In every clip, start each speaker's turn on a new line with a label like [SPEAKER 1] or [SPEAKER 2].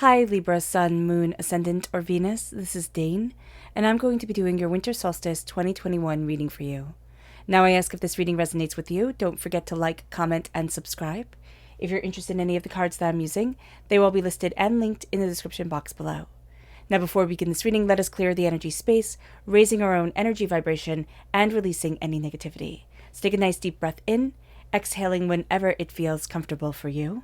[SPEAKER 1] Hi Libra, Sun, Moon, Ascendant, or Venus. This is Dane, and I'm going to be doing your Winter Solstice 2021 reading for you. Now I ask if this reading resonates with you, don't forget to like, comment, and subscribe. If you're interested in any of the cards that I'm using, they will be listed and linked in the description box below. Now before we begin this reading, let us clear the energy space, raising our own energy vibration and releasing any negativity. So take a nice deep breath in, exhaling whenever it feels comfortable for you.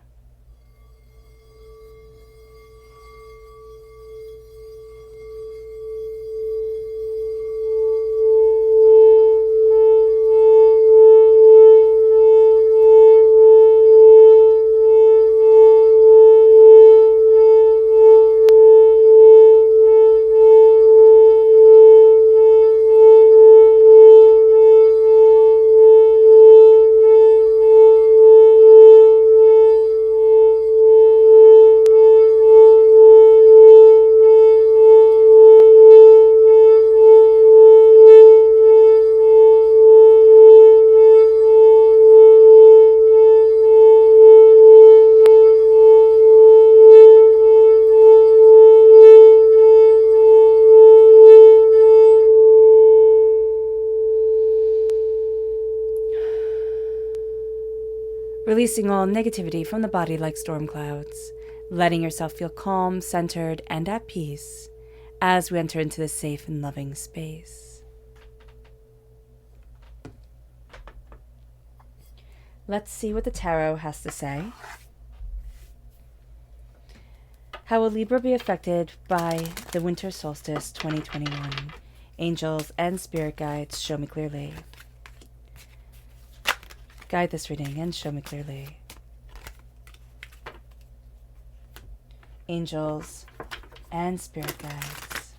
[SPEAKER 1] Releasing all negativity from the body like storm clouds, letting yourself feel calm, centered, and at peace as we enter into this safe and loving space. Let's see what the tarot has to say. How will Libra be affected by the Winter Solstice 2021? Angels and spirit guides, show me clearly. Guide this reading and show me clearly. Angels and spirit guides.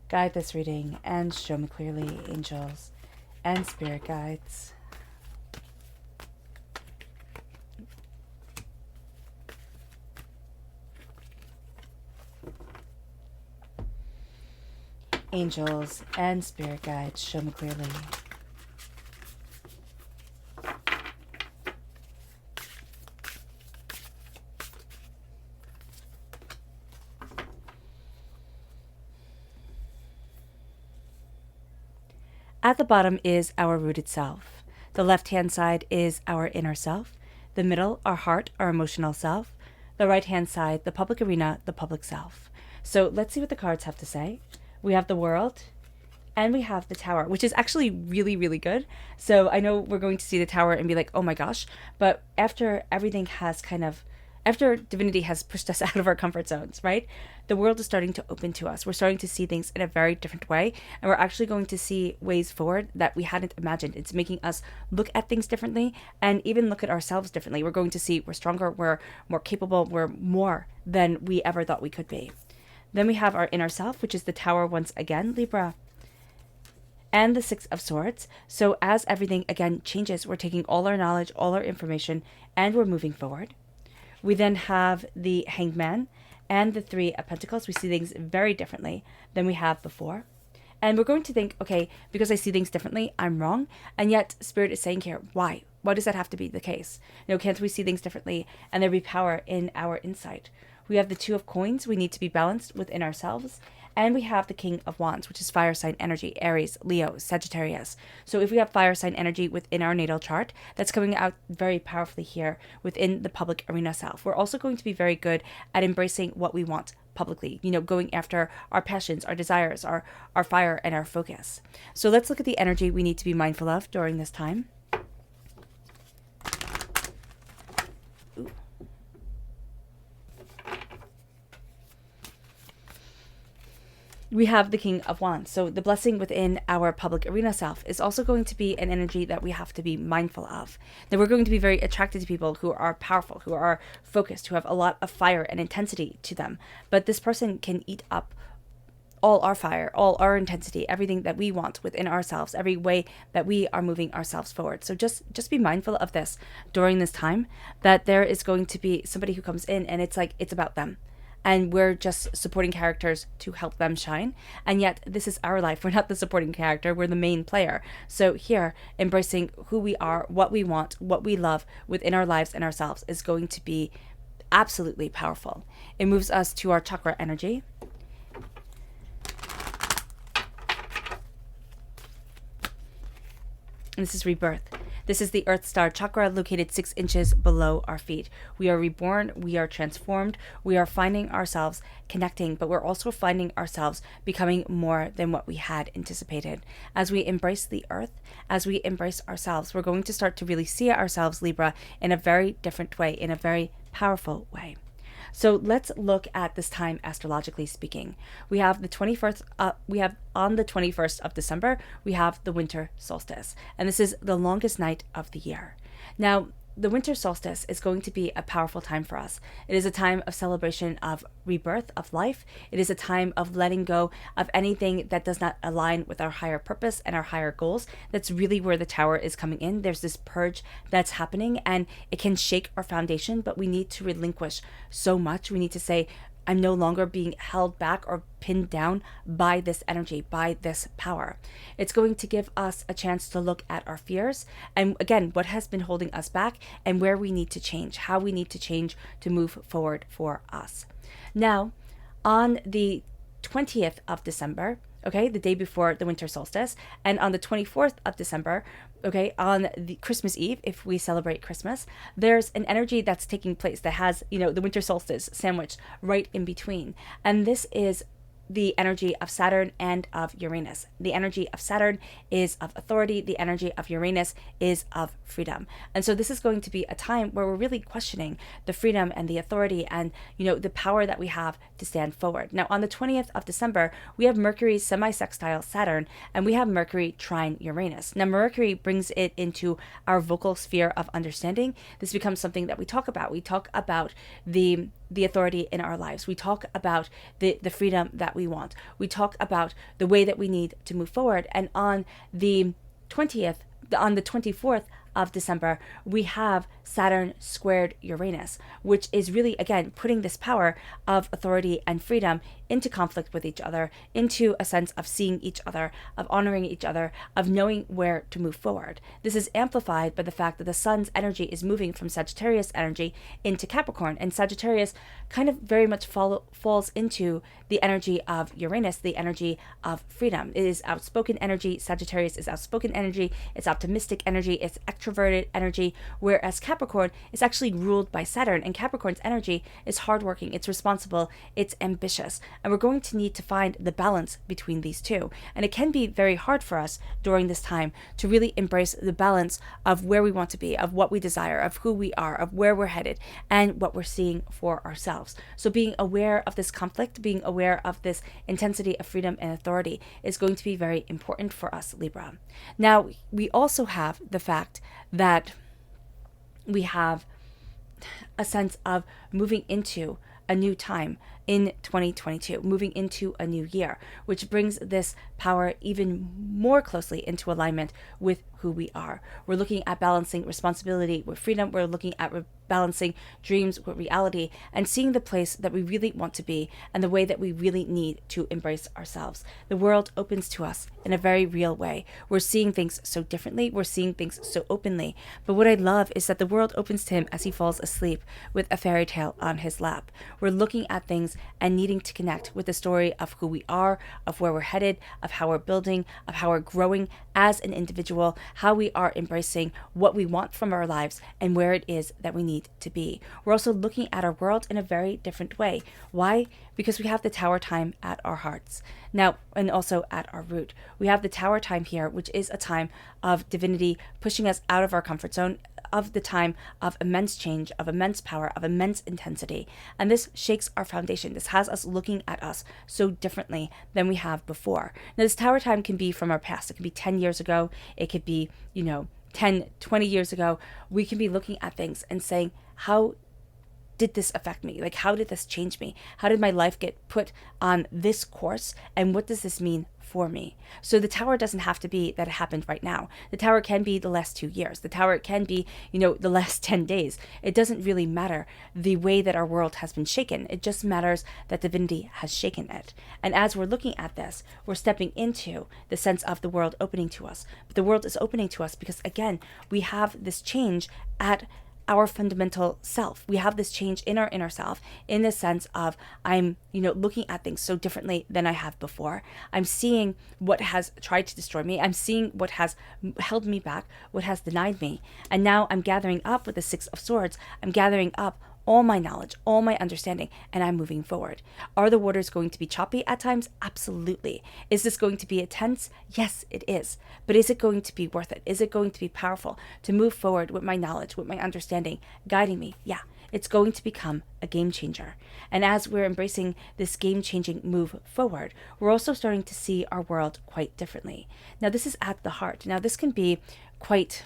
[SPEAKER 1] Guide this reading and show me clearly, angels and spirit guides. Angels and spirit guides, show me clearly. At the bottom is our rooted self. The left-hand side is our inner self. The middle, our heart, our emotional self. The right-hand side, the public arena, the public self. So let's see what the cards have to say. We have the World, and we have the Tower, which is actually really, really good. So I know we're going to see the Tower and be like, oh my gosh. But after everything has after divinity has pushed us out of our comfort zones, right? The world is starting to open to us. We're starting to see things in a very different way. And we're actually going to see ways forward that we hadn't imagined. It's making us look at things differently and even look at ourselves differently. We're going to see we're stronger, we're more capable, we're more than we ever thought we could be. Then we have our inner self, which is the Tower once again, Libra, and the Six of Swords. So as everything again changes, we're taking all our knowledge, all our information, and we're moving forward. We then have the Hanged Man and the Three of Pentacles. We see things very differently than we have before. And we're going to think, okay, because I see things differently, I'm wrong. And yet Spirit is saying here, why? Why does that have to be the case? Can't we see things differently and there be power in our insight? We have the Two of Coins. We need to be balanced within ourselves. And we have the King of Wands, which is fire sign energy, Aries, Leo, Sagittarius. So if we have fire sign energy within our natal chart, that's coming out very powerfully here within the public arena self. We're also going to be very good at embracing what we want publicly, going after our passions, our desires, our fire, and our focus. So let's look at the energy we need to be mindful of during this time. We have the King of Wands. So the blessing within our public arena self is also going to be an energy that we have to be mindful of. That we're going to be very attracted to people who are powerful, who are focused, who have a lot of fire and intensity to them. But this person can eat up all our fire, all our intensity, everything that we want within ourselves, every way that we are moving ourselves forward. So just be mindful of this during this time, that there is going to be somebody who comes in and it's like, it's about them. and we're just supporting characters to help them shine. And yet this is our life. We're not the supporting character, we're the main player. So here, embracing who we are, what we want, what we love within our lives and ourselves is going to be absolutely powerful. It moves us to our chakra energy. And this is rebirth. This is the Earth Star chakra located 6 inches below our feet. We are reborn, we are transformed, we are finding ourselves connecting, but we're also finding ourselves becoming more than what we had anticipated. As we embrace the earth, as we embrace ourselves, we're going to start to really see ourselves, Libra, in a very different way, in a very powerful way. So let's look at this time astrologically speaking. We have the 21st, on the 21st of December, we have the winter solstice. And this is the longest night of the year. Now, the winter solstice is going to be a powerful time for us. It is a time of celebration of rebirth of life. It is a time of letting go of anything that does not align with our higher purpose and our higher goals. That's really where the tower is coming in. There's this purge that's happening, and it can shake our foundation, but we need to relinquish so much. We need to say, I'm no longer being held back or pinned down by this energy, by this power. It's going to give us a chance to look at our fears and, again, what has been holding us back and where we need to change, how we need to change to move forward for us. Now, on the 20th of December, okay, the day before the winter solstice, and on the 24th of December, okay, on the Christmas Eve, if we celebrate Christmas, there's an energy that's taking place that has, the winter solstice sandwiched right in between. And this is the energy of Saturn and of Uranus. The energy of Saturn is of authority. The energy of Uranus is of freedom. And so this is going to be a time where we're really questioning the freedom and the authority and, the power that we have to stand forward. Now, on the 20th of December, we have Mercury semi-sextile Saturn, and we have Mercury trine Uranus. Now, Mercury brings it into our vocal sphere of understanding. This becomes something that we talk about. We talk about the authority in our lives. We talk about the freedom that we want. We talk about the way that we need to move forward. And on the 24th of December, we have Saturn squared Uranus, which is really, again, putting this power of authority and freedom into conflict with each other, into a sense of seeing each other, of honoring each other, of knowing where to move forward. This is amplified by the fact that the sun's energy is moving from Sagittarius energy into Capricorn, and Sagittarius kind of very much falls into the energy of Uranus, the energy of freedom. It is outspoken energy. Sagittarius is outspoken energy. It's optimistic energy. It's extroverted energy, whereas Capricorn is actually ruled by Saturn, and Capricorn's energy is hardworking, it's responsible, it's ambitious, and we're going to need to find the balance between these two. And it can be very hard for us during this time to really embrace the balance of where we want to be, of what we desire, of who we are, of where we're headed, and what we're seeing for ourselves. So being aware of this conflict, being aware of this intensity of freedom and authority is going to be very important for us, Libra. Now, we also have the fact that we have a sense of moving into a new time in 2022, moving into a new year, which brings this power even more closely into alignment with who we are. We're looking at balancing responsibility with freedom. We're looking at balancing dreams with reality and seeing the place that we really want to be and the way that we really need to embrace ourselves. The world opens to us in a very real way. We're seeing things so differently. We're seeing things so openly. But what I love is that the world opens to him as he falls asleep with a fairy tale on his lap. We're looking at things and needing to connect with the story of who we are, of where we're headed, of how we're building, of how we're growing as an individual, how we are embracing what we want from our lives and where it is that we need to be. We're also looking at our world in a very different way. Why? Because we have the tower time at our hearts. Now, and also at our root. We have the tower time here, which is a time of divinity pushing us out of our comfort zone, of the time of immense change, of immense power, of immense intensity. And this shakes our foundation. This has us looking at us so differently than we have before. Now, this tower time can be from our past. It could be 10 years ago. It could be, 10, 20 years ago. We can be looking at things and saying, how did this affect me? Like, how did this change me? How did my life get put on this course? And what does this mean for me? So the tower doesn't have to be that it happened right now. The tower can be the last 2 years. The tower can be, the last 10 days. It doesn't really matter the way that our world has been shaken. It just matters that divinity has shaken it. And as we're looking at this, we're stepping into the sense of the world opening to us. But the world is opening to us because, again, we have this change at our fundamental self. We have this change in our inner self in the sense of I'm, looking at things so differently than I have before. I'm seeing what has tried to destroy me. I'm seeing what has held me back, what has denied me. And now I'm gathering up with the Six of Swords. I'm gathering up all my knowledge, all my understanding, and I'm moving forward. Are the waters going to be choppy at times? Absolutely. Is this going to be intense? Yes, it is. But is it going to be worth it? Is it going to be powerful to move forward with my knowledge, with my understanding, guiding me? Yeah, it's going to become a game changer. And as we're embracing this game-changing move forward, we're also starting to see our world quite differently. Now, this is at the heart. Now, this can be quite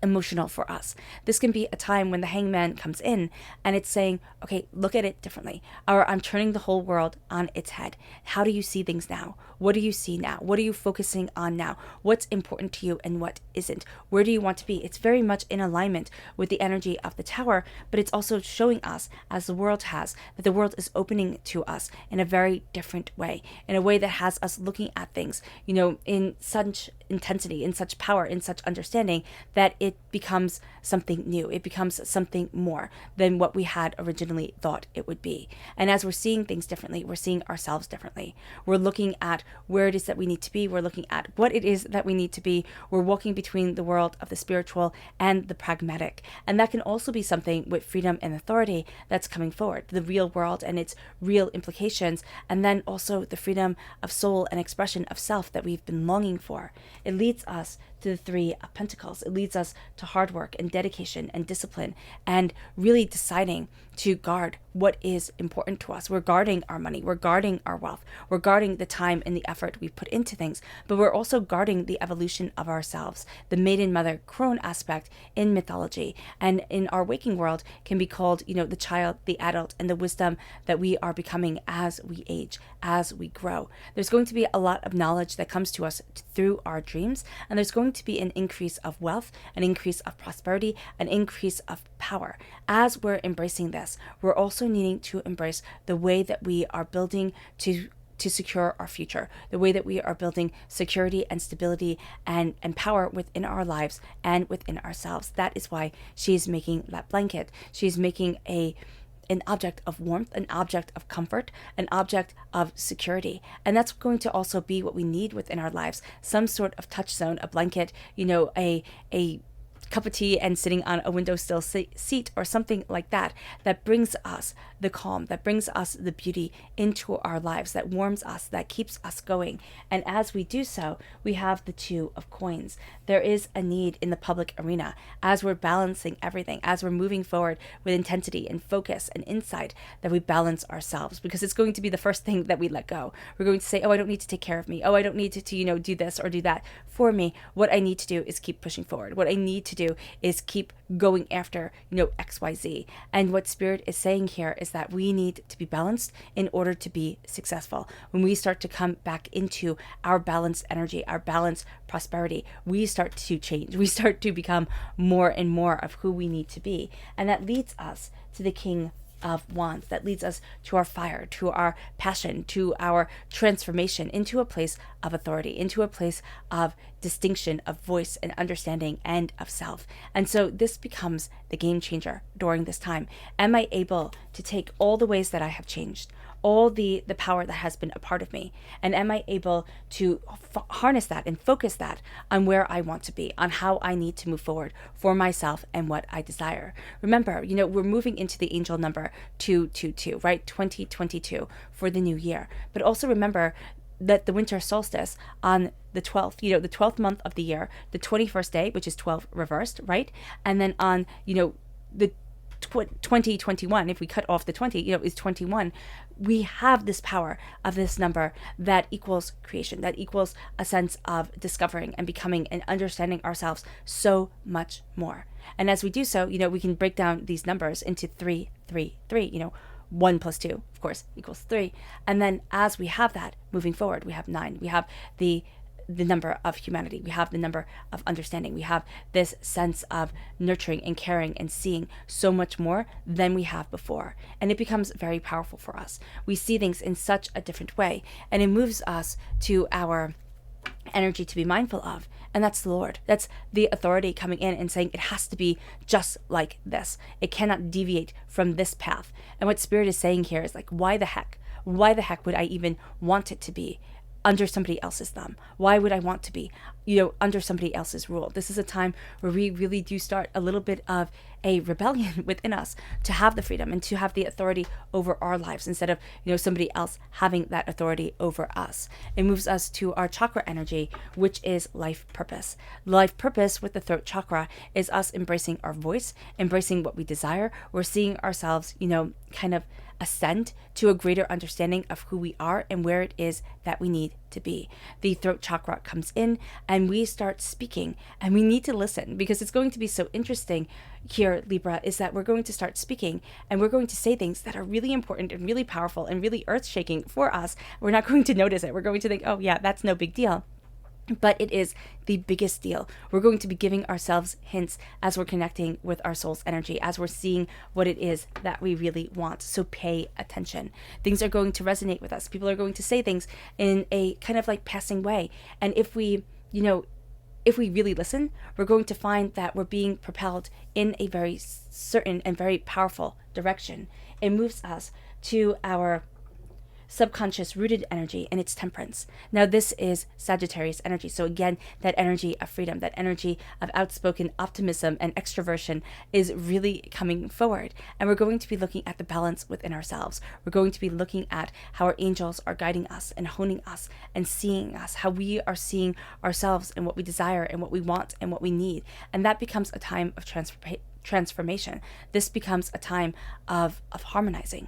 [SPEAKER 1] emotional for us. This can be a time when the hangman comes in and it's saying, okay, look at it differently. Or I'm turning the whole world on its head. How do you see things now? What do you see now? What are you focusing on now? What's important to you and what isn't? Where do you want to be? It's very much in alignment with the energy of the tower, but it's also showing us, as the world has, that the world is opening to us in a very different way, in a way that has us looking at things, in such intensity, in such power, in such understanding that it becomes something new. It becomes something more than what we had originally thought it would be. And as we're seeing things differently, we're seeing ourselves differently. We're looking at where it is that we need to be. We're looking at what it is that we need to be. We're walking between the world of the spiritual and the pragmatic. And that can also be something with freedom and authority that's coming forward, the real world and its real implications, and then also the freedom of soul and expression of self that we've been longing for. It leads us to the Three of Pentacles. It leads us to hard work and dedication and discipline and really deciding to guard what is important to us. We're guarding our money. We're guarding our wealth. We're guarding the time and the effort we put into things, but we're also guarding the evolution of ourselves. The maiden mother crone aspect in mythology and in our waking world can be called, the child, the adult, and the wisdom that we are becoming as we age, as we grow. There's going to be a lot of knowledge that comes to us through our dreams, and there's going to be an increase of wealth, an increase of prosperity, an increase of power. As we're embracing this, we're also needing to embrace the way that we are building to secure our future, the way that we are building security and stability and power within our lives and within ourselves. That is why she's making that blanket. She's making an object of warmth, an object of comfort, an object of security. And that's going to also be what we need within our lives. Some sort of touch zone, a blanket, a cup of tea and sitting on a windowsill seat or something like that, that brings us the calm, that brings us the beauty into our lives, that warms us, that keeps us going. And as we do so, we have the Two of Coins. There is a need in the public arena as we're balancing everything, as we're moving forward with intensity and focus and insight, that we balance ourselves, because it's going to be the first thing that we let go. We're going to say, oh, I don't need to take care of me. Oh, I don't need to do this or do that for me. What I need to do is keep pushing forward. What I need to do is keep going after, XYZ. And what Spirit is saying here is that we need to be balanced in order to be successful. When we start to come back into our balanced energy, our balanced prosperity, we start to change. We start to become more and more of who we need to be. And that leads us to the King of Wands. That leads us to our fire, to our passion, to our transformation into a place of authority, into a place of distinction, of voice and understanding, and of self. And so this becomes the game changer during this time. Am I able to take all the ways that I have changed, all the power that has been a part of me, and am I able to harness that and focus that on where I want to be, on how I need to move forward for myself and what I desire? Remember, we're moving into the angel number 222, right? 2022 for the new year. But also remember that the winter solstice on the 12th, the 12th month of the year, the 21st day, which is 12 reversed, right? And then on, the 2021, if we cut off the 20, is 21. We have this power of this number that equals creation, that equals a sense of discovering and becoming and understanding ourselves so much more. And as we do so, we can break down these numbers into 3, 3, 3, 1 plus 2, of course, equals 3. And then as we have that moving forward, we have 9. We have the number of humanity. We have the number of understanding. We have this sense of nurturing and caring and seeing so much more than we have before. And it becomes very powerful for us. We see things in such a different way, and it moves us to our energy to be mindful of. And that's the Lord. That's the authority coming in and saying it has to be just like this. It cannot deviate from this path. And what Spirit is saying here is like, why the heck? Why the heck would I even want it to be under somebody else's thumb? Why would I want to be, under somebody else's rule? This is a time where we really do start a little bit of a rebellion within us to have the freedom and to have the authority over our lives instead of, somebody else having that authority over us. It moves us to our chakra energy, which is life purpose. Life purpose with the throat chakra is us embracing our voice, embracing what we desire. We're seeing ourselves, kind of ascend to a greater understanding of who we are and where it is that we need to be. The throat chakra comes in and we start speaking, and we need to listen because it's going to be so interesting here, Libra, is that we're going to start speaking and we're going to say things that are really important and really powerful and really earth-shaking for us. We're not going to notice it. We're going to think, oh yeah, that's no big deal. But it is the biggest deal. We're going to be giving ourselves hints as we're connecting with our soul's energy, as we're seeing what it is that we really want. So pay attention. Things are going to resonate with us. People are going to say things in a kind of like passing way. And if we really listen, we're going to find that we're being propelled in a very certain and very powerful direction. It moves us to our subconscious rooted energy and its temperance. Now this is Sagittarius energy. So again, that energy of freedom, that energy of outspoken optimism and extroversion is really coming forward. And we're going to be looking at the balance within ourselves. We're going to be looking at how our angels are guiding us and honing us and seeing us, how we are seeing ourselves and what we desire and what we want and what we need. And that becomes a time of transformation. This becomes a time of harmonizing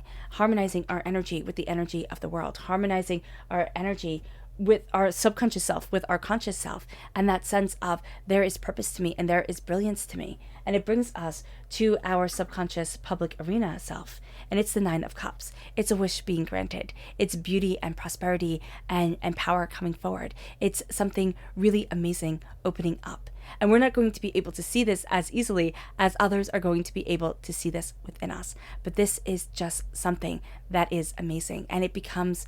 [SPEAKER 1] our energy with the energy of the world, harmonizing our energy with our subconscious self, with our conscious self, and that sense of there is purpose to me and there is brilliance to me. And it brings us to our subconscious public arena self. And it's the 9 of Cups. It's a wish being granted. It's beauty and prosperity and power coming forward. It's something really amazing opening up. And we're not going to be able to see this as easily as others are going to be able to see this within us. But this is just something that is amazing. And it becomes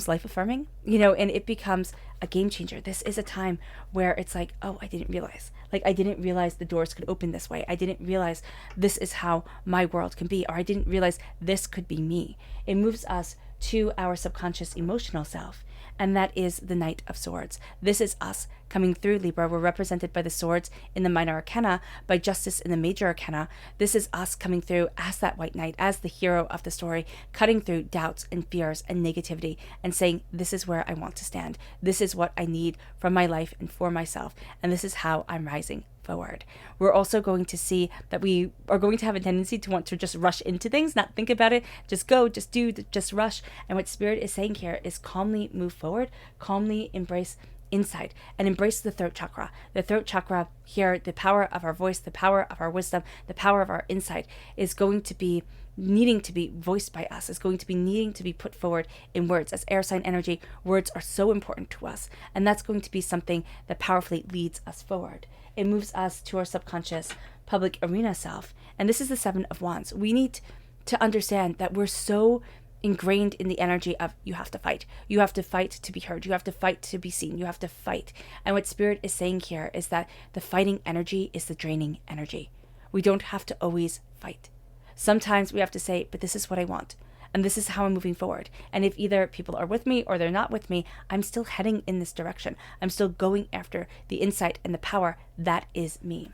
[SPEAKER 1] life affirming, and it becomes a game changer. This is a time where it's like, oh, I didn't realize the doors could open this way. I didn't realize this is how my world can be, or I didn't realize this could be me. It moves us to our subconscious emotional self. And that is the Knight of Swords. This is us coming through, Libra. We're represented by the swords in the minor arcana, by justice in the major arcana. This is us coming through as that white knight, as the hero of the story, cutting through doubts and fears and negativity and saying, this is where I want to stand. This is what I need from my life and for myself. And this is how I'm rising forward. We're also going to see that we are going to have a tendency to want to just rush into things, not think about it, just go, just do, just rush. And what Spirit is saying here is calmly move forward, calmly embrace insight, and embrace the throat chakra. The throat chakra here, the power of our voice, the power of our wisdom, the power of our insight is going to be needing to be voiced by us, is going to be needing to be put forward in words. As air sign energy, words are so important to us, and that's going to be something that powerfully leads us forward. It moves us to our subconscious public arena self, and this is the 7 of Wands. We need to understand that we're so ingrained in the energy of you have to fight. You have to fight to be heard. You have to fight to be seen. You have to fight. And what Spirit is saying here is that the fighting energy is the draining energy. We don't have to always fight. Sometimes we have to say, but this is what I want. And this is how I'm moving forward. And if either people are with me or they're not with me, I'm still heading in this direction. I'm still going after the insight and the power that is me.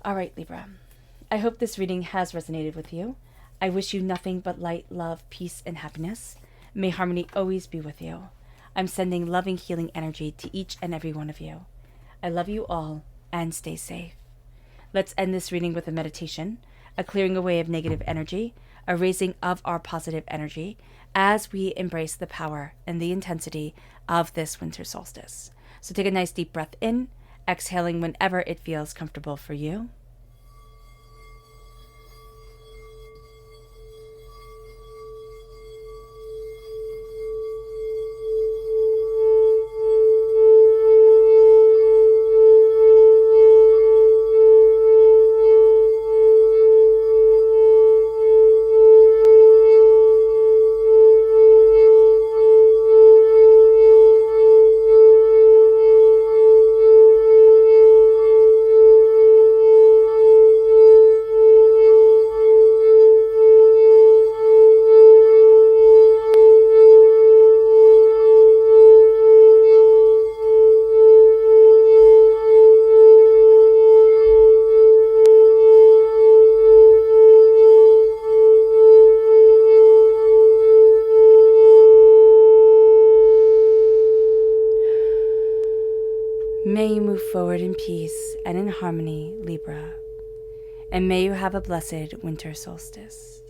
[SPEAKER 1] All right, Libra. I hope this reading has resonated with you. I wish you nothing but light, love, peace, and happiness. May harmony always be with you. I'm sending loving, healing energy to each and every one of you. I love you all. and stay safe. Let's end this reading with a meditation, a clearing away of negative energy, a raising of our positive energy as we embrace the power and the intensity of this winter solstice. So take a nice deep breath in, exhaling whenever it feels comfortable for you. May you move forward in peace and in harmony, Libra. And may you have a blessed winter solstice.